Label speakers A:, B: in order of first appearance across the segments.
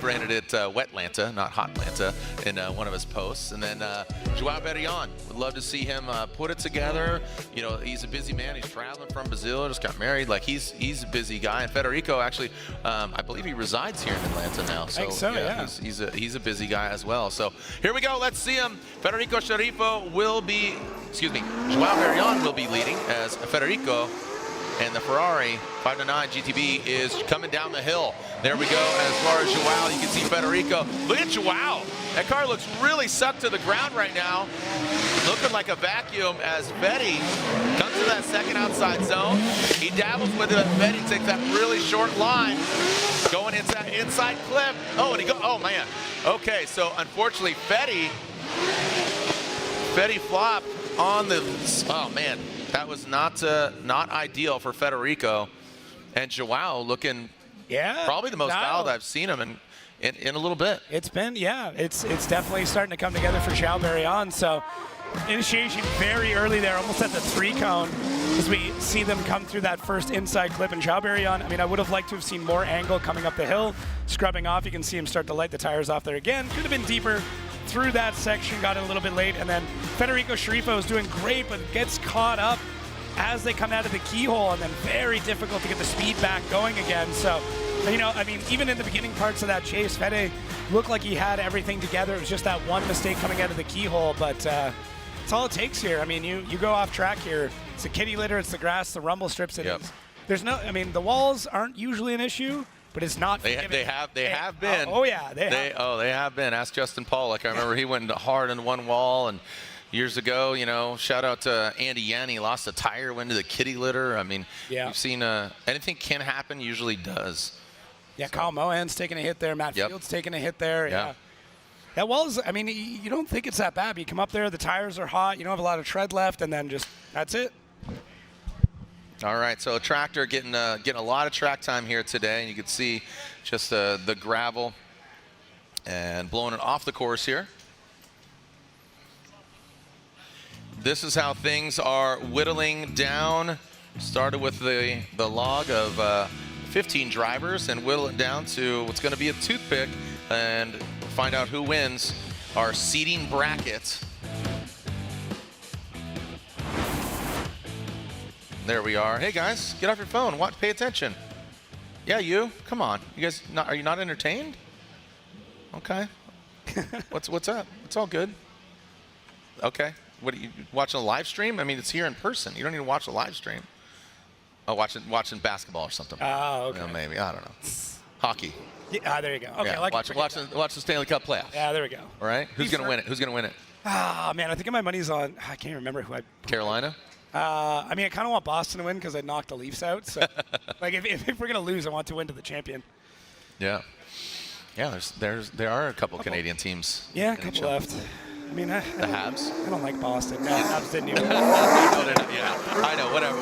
A: branded it Wetlanta, not Hotlanta, in one of his posts. And then Joao Barion, would love to see him put it together. You know, he's a busy man. He's traveling from Brazil, just got married. Like, he's a busy guy. And Federico, actually, I believe he resides here in Atlanta now. So,
B: I think so, yeah.
A: He's a busy guy as well. So here we go. Let's see him. Federico Sharifo will be, excuse me, Joao Barion will be leading as Federico. And the Ferrari 5-9 GTB is coming down the hill. There we go. As far as Joao, you can see Federico. Look at Joao. That car looks really sucked to the ground right now. Looking like a vacuum as Betty comes to that second outside zone. He dabbles with it. Betty takes that really short line. Going into that inside clip. Oh, and he goes, oh man. Okay, so unfortunately, Betty flopped on the, oh man. That was not ideal for Federico. And Joao looking probably the most dialed I've seen him in a little bit.
B: It's been, yeah, it's definitely starting to come together for Joao Barion. So initiation very early there, almost at the 3 cone, as we see them come through that first inside clip. And Joao Barion, I mean, I would have liked to have seen more angle coming up the hill, scrubbing off. You can see him start to light the tires off there again. Could have been deeper through that section, got it a little bit late, and then Federico Sharifo is doing great, but gets caught up as they come out of the keyhole, and then very difficult to get the speed back going again. So, you know, I mean, even in the beginning parts of that chase, Fede looked like he had everything together. It was just that one mistake coming out of the keyhole, but it's all it takes here. I mean, you go off track here. It's the kitty litter, it's the grass, the rumble strips. It is. There's no, I mean, the walls aren't usually an issue, but it's not. They have
A: been.
B: Oh yeah, they
A: have been. Ask Justin Pollock. I remember he went hard on one wall, and years ago, you know, shout out to Andy Yanni, lost a tire, went into the kitty litter. I mean, you've seen anything can happen, usually does.
B: Yeah, so. Kyle Mohan's taking a hit there. Matt Fields taking a hit there. Yeah. That wall's, I mean, you don't think it's that bad. But you come up there, the tires are hot, you don't have a lot of tread left, and then just that's it.
A: All right, so Tractor getting a lot of track time here today, and you can see just the gravel and blowing it off the course here. This is how things are whittling down. Started with the log of 15 drivers and whittle it down to what's going to be a toothpick and find out who wins our seeding bracket. There we are. Hey guys, get off your phone. Watch, pay attention. Yeah, you. Come on. You guys, are you not entertained? Okay. What's up? It's all good. Okay. What are you watching a live stream? I mean, it's here in person. You don't need to watch a live stream. Oh, watching basketball or something.
B: Oh, okay.
A: You know, maybe, I don't know. Hockey.
B: Yeah, there you go. Okay,
A: yeah, watch the Stanley Cup playoffs.
B: Yeah, there we go.
A: All right. Who's gonna win it? Who's gonna win it?
B: Ah, man, I think my money's on. I can't remember who I.
A: Carolina.
B: I mean, I kind of want Boston to win because I knocked the Leafs out. So, like, if we're gonna lose, I want to win to the champion.
A: Yeah. Yeah. There are a couple Canadian teams.
B: Yeah, a couple left. I mean,
A: the Habs.
B: I don't like Boston. No, Habs didn't even.
A: No, they're not. Yeah, I know. Whatever.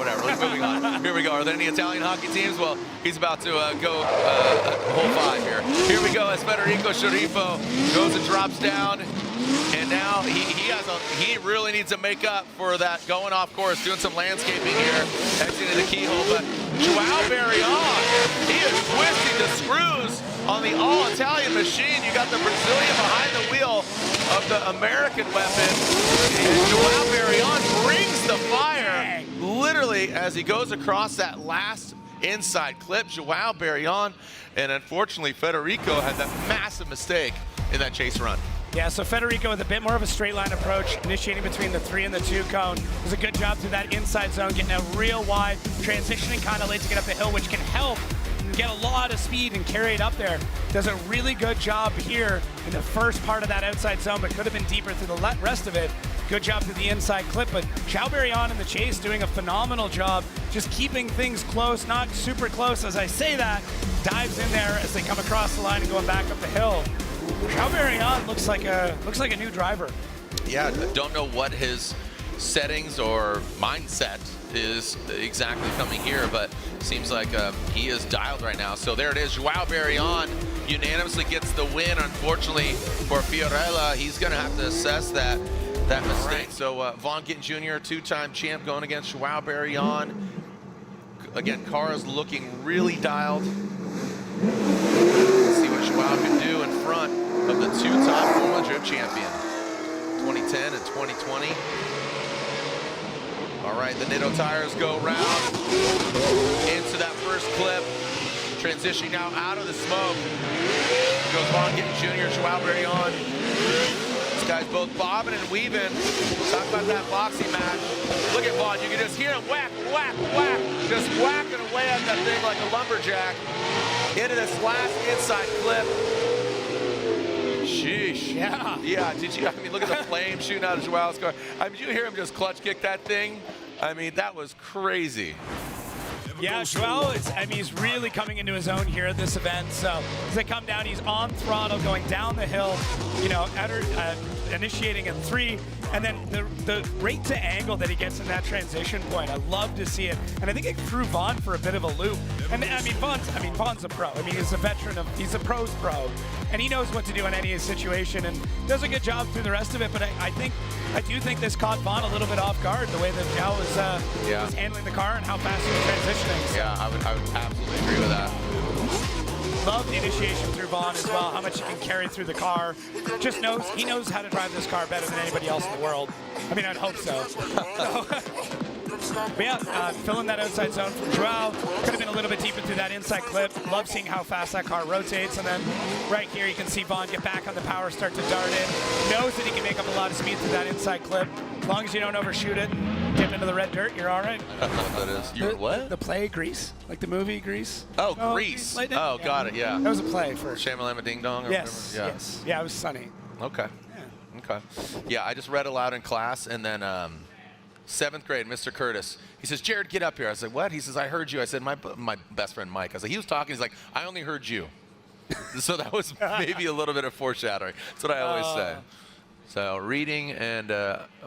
A: Moving on. Here we go. Are there any Italian hockey teams? Well, he's about to go hole 5 here. Here we go as Federico Sharifo goes and drops down. And now he really needs to make up for that going off course, doing some landscaping here, exiting the keyhole. But Joao Barion, he is twisting the screws on the all-Italian machine. You got the Brazilian behind the wheel of the American weapon. And Joao Barion brings the fire, literally, as he goes across that last inside clip. Joao Barion, and unfortunately, Federico had that massive mistake in that chase run.
B: Yeah, so Federico with a bit more of a straight line approach, initiating between the 3 and the 2 cone. Does a good job through that inside zone, getting out real wide, transitioning kind of late to get up the hill, which can help and get a lot of speed and carry it up there. Does a really good job here in the first part of that outside zone, but could have been deeper through the rest of it. Good job through the inside clip, but Joao Barion in the chase doing a phenomenal job, just keeping things close, not super close as I say that, dives in there as they come across the line and going back up the hill. Joao Barion looks like a new driver.
A: Yeah, don't know what his settings or mindset is exactly coming here, but seems like he is dialed right now. So there it is. Joao Barion unanimously gets the win. Unfortunately for Fiorella, he's going to have to assess that mistake. Right. So Vaughn Gittin Jr., 2-time champ, going against Joao Barion. Again, car is looking really dialed. Let's see what Joao can do. champion, 2010 and 2020. All right, the Nitto tires go round into that first clip, transitioning now out of the smoke. Goes Vaughn getting Junior, Joao Barion. These guys both bobbing and weaving. Talk about that boxing match. Look at Vaughn, you can just hear him whack, whack, whack, just whacking away at that thing like a lumberjack. Into this last inside clip. Sheesh.
B: Yeah.
A: Yeah, did you, I mean, look at the flame shooting out of Joao's car. I mean, did you hear him just clutch kick that thing? I mean, that was crazy.
B: Yeah, Joao, I mean, he's really coming into his own here at this event. So as they come down, he's on throttle, going down the hill, you know, initiating in 3, and then the rate to angle that he gets in that transition point, I love to see it. And I think it threw Vaughn for a bit of a loop. And I mean, Vaughn's a pro. I mean, he's a veteran he's a pro's pro, and he knows what to do in any situation and does a good job through the rest of it. But I do think this caught Vaughn a little bit off guard, the way that Joao was handling the car and how fast he was transitioning. So.
A: Yeah, I would absolutely agree with that.
B: Love the initiation through Vaughn as well, how much he can carry through the car. He knows how to drive this car better than anybody else in the world. I mean, I'd hope so. But yeah, filling that outside zone from Joao. Could have been a little bit deeper through that inside clip. Love seeing how fast that car rotates. And then right here, you can see Vaughn get back on the power, start to dart in. Knows that he can make up a lot of speed through that inside clip. As long as you don't overshoot it and dip into the red dirt, you're all right.
A: I don't know what that is.
B: The play Grease, like the movie Grease.
A: Oh, Grease. Oh, got it, yeah.
B: That was a play for
A: Shamalama Ding Dong or
B: whatever?
A: Yeah.
B: Yes. Yeah, it was sunny.
A: Okay. Yeah. Okay. Yeah, I just read aloud in class, and then 7th grade, Mr. Curtis, he says, Jared, get up here. I said, what? He says, I heard you. I said, my best friend Mike. I was like, he was talking. He's like, I only heard you. So that was maybe a little bit of foreshadowing. That's what I always say. So reading and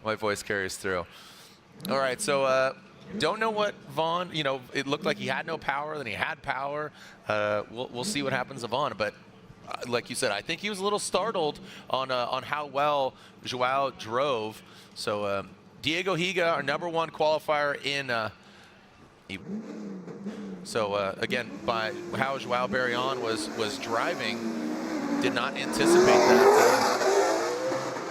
A: my voice carries through. All right, so don't know what Vaughn, you know, it looked like he had no power, then he had power. We'll see what happens to Vaughn, but like you said, I think he was a little startled on how well Joao drove. So Diego Higa, our #1 qualifier in. Again, by how Joao Barion was driving, did not anticipate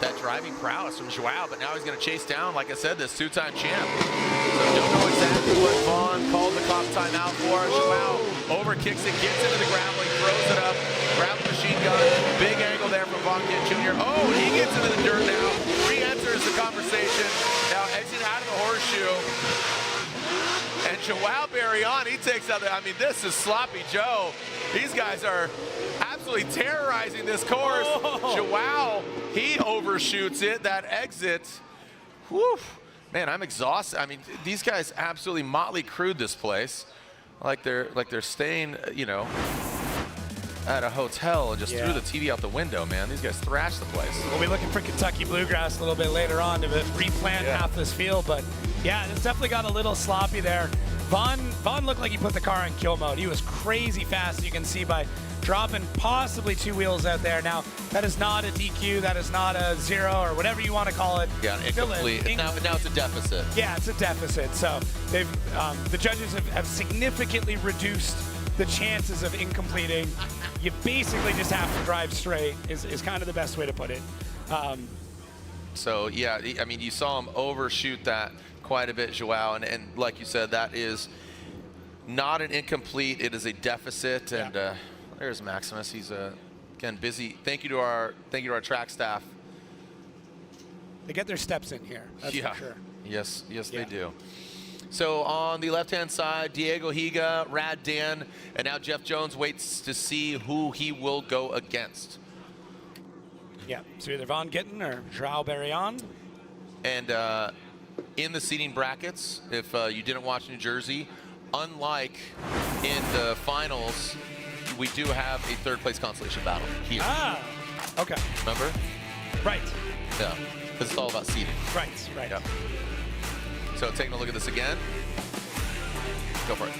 A: that driving prowess from Joao, but now he's going to chase down, like I said, this 2-time champ. So don't know exactly what Vaughn called the clock timeout for. Joao overkicks it, gets into the gravel, he throws it up, gravel machine gun, big angle there from Vaughn Jr. Oh, he gets into the dirt now, re-enters the conversation, now exiting out of the horseshoe. And Joao Barion, he takes out I mean, this is Sloppy Joe. These guys are absolutely terrorizing this course. Oh. Joao, he overshoots it, that exit. Whew. Man, I'm exhausted. I mean, these guys absolutely motley crewed this place. Like they're staying, you know, at a hotel and just threw the TV out the window, man. These guys thrashed the place.
B: We'll be looking for Kentucky Bluegrass a little bit later on to replant half this field, but yeah, it's definitely got a little sloppy there. Vaughn looked like he put the car in kill mode. He was crazy fast, as you can see, by dropping possibly 2 wheels out there. Now, that is not a DQ, that is not a 0, or whatever you want to call it.
A: Yeah, incomplete. Now it's a deficit.
B: Yeah, it's a deficit. So they've the judges have significantly reduced the chances of incompleting. You basically just have to drive straight is kind of the best way to put it.
A: So yeah, I mean, you saw him overshoot that quite a bit, Joao, and like you said, that is not an incomplete, it is a deficit. And there's Maximus. He's again busy. Thank you to our track staff.
B: They get their steps in here, that's for sure.
A: Yes, they do. So on the left-hand side, Diego Higa, Rad Dan, and now Jeff Jones waits to see who he will go against.
B: Yeah, so either Vaughn Gittin or Joao Barion.
A: And in the seating brackets, if you didn't watch New Jersey, unlike in the finals, we do have a third-place consolation battle here.
B: Ah, okay.
A: Remember?
B: Right.
A: Yeah, because it's all about seating.
B: Right.
A: Yep. So taking a look at this again. Go for it.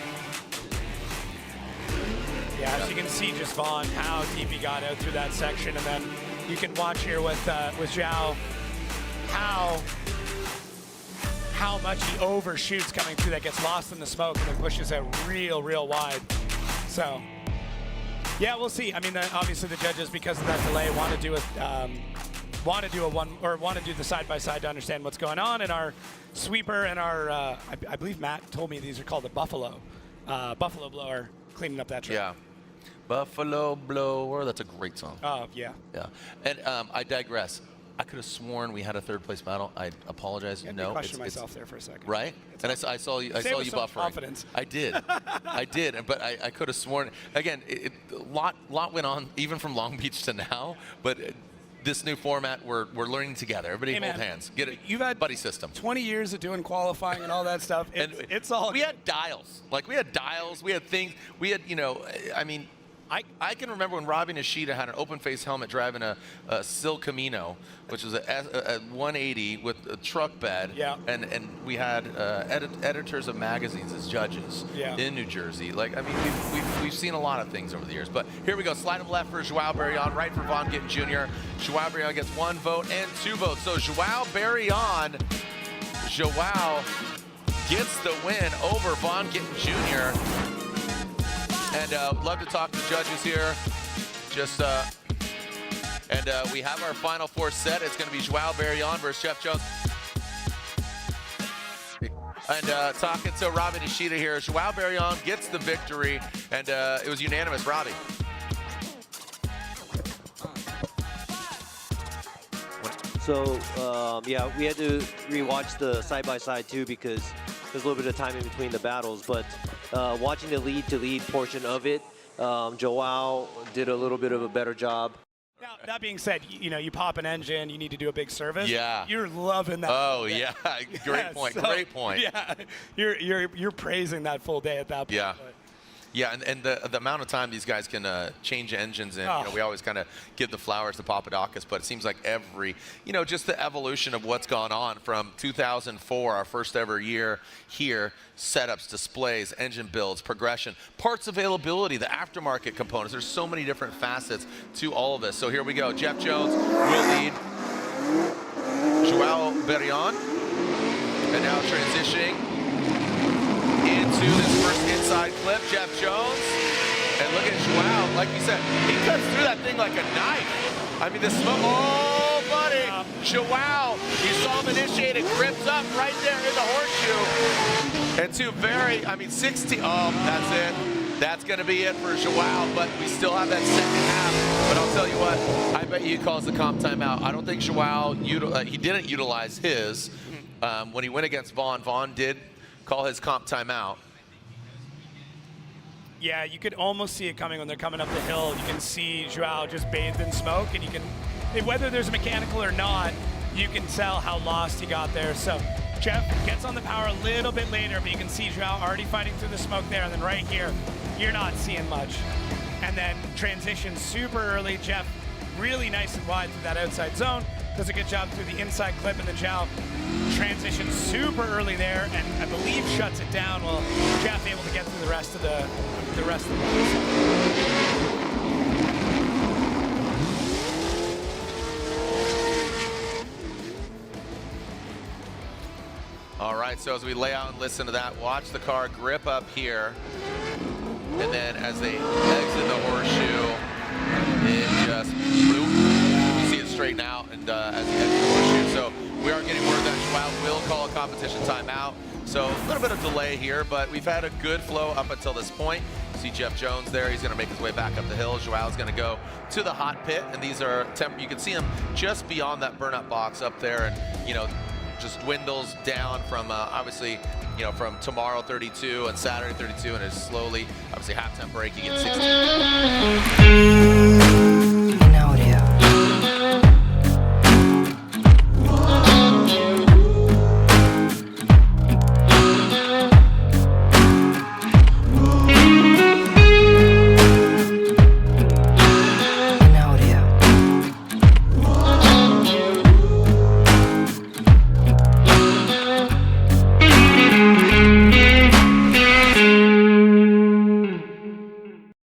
B: Yeah, as you can see, just Vaughn, how deep he got out through that section, and then you can watch here with Joao how much he overshoots coming through, that gets lost in the smoke and then pushes out real wide. So yeah, we'll see. I mean, obviously the judges, because of that delay, want to do want to do the side by side to understand what's going on. And our sweeper and our I believe Matt told me these are called the buffalo blower, cleaning up that track.
A: Yeah. Buffalo Blower, that's a great song.
B: Oh, yeah.
A: Yeah. And I digress. I could have sworn we had a third place battle. I apologize. No,
B: question myself there for a second.
A: Right? And I saw you buffering.
B: Confidence.
A: I did. I did. But I could have sworn. Again, a lot went on even from Long Beach to now. But this new format, we're learning together. Everybody hold hands. Get it.
B: You've had
A: buddy system.
B: 20 years of doing qualifying and all that stuff. It's all.
A: We had dials. Like we had dials. We had things. We had I mean. I can remember when Robbie Nishida had an open-face helmet driving a Sil Camino, which was a 180 with a truck bed.
B: Yeah.
A: And we had editors of magazines as judges in New Jersey. Like, I mean, we've seen a lot of things over the years. But here we go. Slide him left for Joao Barion, right for Vaughn Gittin Jr. Joao Barion gets 1 vote and 2 votes. So Joao Barion, Joao gets the win over Vaughn Gittin Jr. And love to talk to judges here. Just and we have our final 4 set. It's going to be Joao Barion versus Jeff Jones. And talking to Robbie Nishida here, Joao Barion gets the victory, and it was unanimous. Robbie.
C: So yeah, we had to rewatch the side-by-side too because there's a little bit of time in between the battles, but watching the lead-to-lead portion of it, Joao did a little bit of a better job.
B: Now, that being said, you pop an engine, you need to do a big service.
A: Yeah.
B: You're loving that.
A: Oh, yeah. Great point.
B: So,
A: great point.
B: Yeah. You're praising that full day at that point.
A: Yeah.
B: But.
A: Yeah, and the amount of time these guys can change engines in, we always kind of give the flowers to Papadakis, but it seems like every, just the evolution of what's gone on from 2004, our first ever year here, setups, displays, engine builds, progression, parts availability, the aftermarket components. There's so many different facets to all of this. So here we go. Jeff Jones will lead Joao Barion, and now transitioning into this first inside clip, Jeff Jones. And look at Joao, like you said, he cuts through that thing like a knife. I mean, the smoke, oh, buddy. Joao, you saw him initiate it, grips up right there in the horseshoe. And 60, oh, that's it. That's gonna be it for Joao, but we still have that second half. But I'll tell you what, I bet you he calls the comp timeout. I don't think Joao, he didn't utilize his. When he went against Vaughn, Vaughn did call his comp timeout.
B: Yeah, you could almost see it coming when they're coming up the hill. You can see Joao just bathed in smoke, and you can, whether there's a mechanical or not, you can tell how lost he got there. So Jeff gets on the power a little bit later, but you can see Joao already fighting through the smoke there, and then right here, you're not seeing much. And then transition super early. Jeff really nice and wide through that outside zone. Does a good job through the inside clip, and then Joao transitions super early there, and I believe shuts it down. Well, Jeff able to get through the rest of the
A: All right, so as we lay out and listen to that, watch the car grip up here, and then as they exit the horseshoe, it just bloop. You see it straighten out, and as they exit the horseshoe. So we are getting word that Joao will call a competition timeout. So a little bit of delay here, but we've had a good flow up until this point. See Jeff Jones there. He's going to make his way back up the hill. Joao's going to go to the hot pit, and these are you can see him just beyond that burnout box up there, and just dwindles down from obviously from tomorrow 32 and Saturday 32, and is slowly obviously halftime break. You get 16.